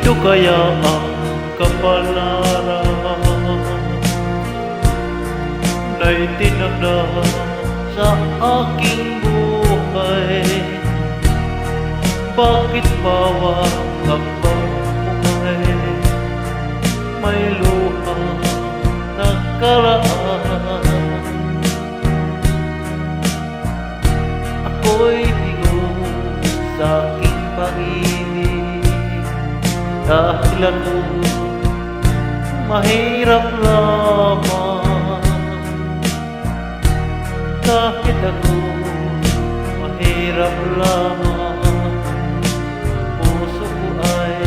Ito kaya ang kapalaran na itinakda sa aking buhay. Bakit bawat habang buhay may luhang nakaraan? Ako'y bigo sa aking pag-ibig dahil ako mahirap lamang. Kahit ako mahirap lamang, puso ko ay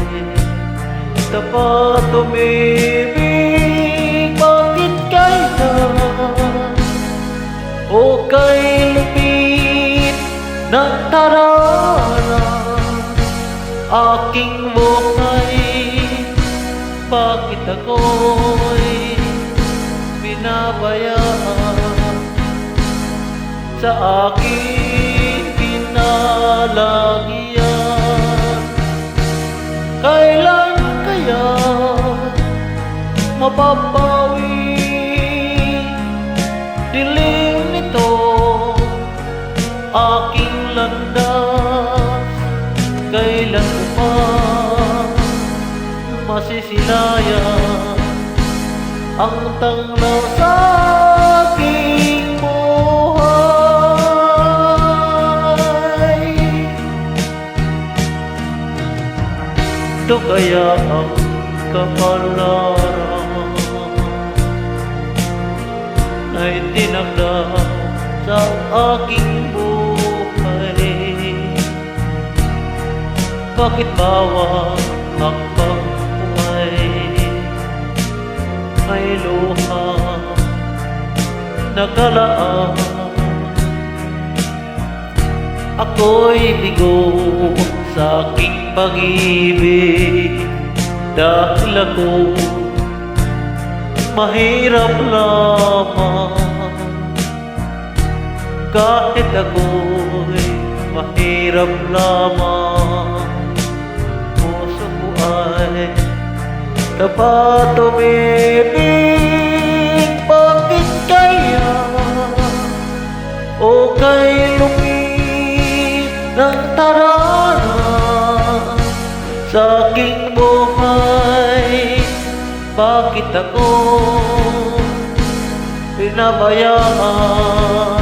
dapat umibig. Bakit kaya o kay lupit ng tarana aking buhay? Bakit ako'y binabayaan sa aking pinalagyan? Kailan kaya mapapawi dilim nito aking landas? Kailan ko pa masisilayan ang tanglaw sa aking buhay? Ito kaya ang kapalaran na itinakda sa aking buhay. Bakit bawat hakbang buhay may luhang nakalaan? Ako'y bigo sa aking pag-ibig dahil ako mahirap lamang. Kahit ako'y mahirap lamang, puso ko ay dapat umibig. Bakit kaya o kay lupit ng tarana sa aking buhay? Bakit ako pinabayaan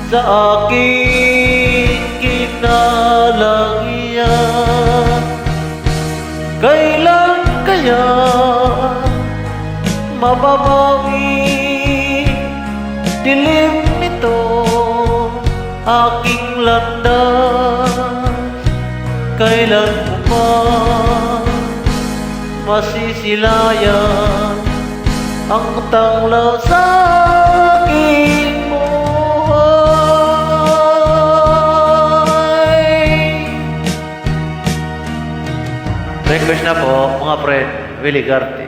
sa aking kinalagyan? Kailan kaya mababawi dilim nito aking landas? Kailan mo pa masisilayan ang tanglaw sa aking buhay? Request na po mga friend, Willie Garty.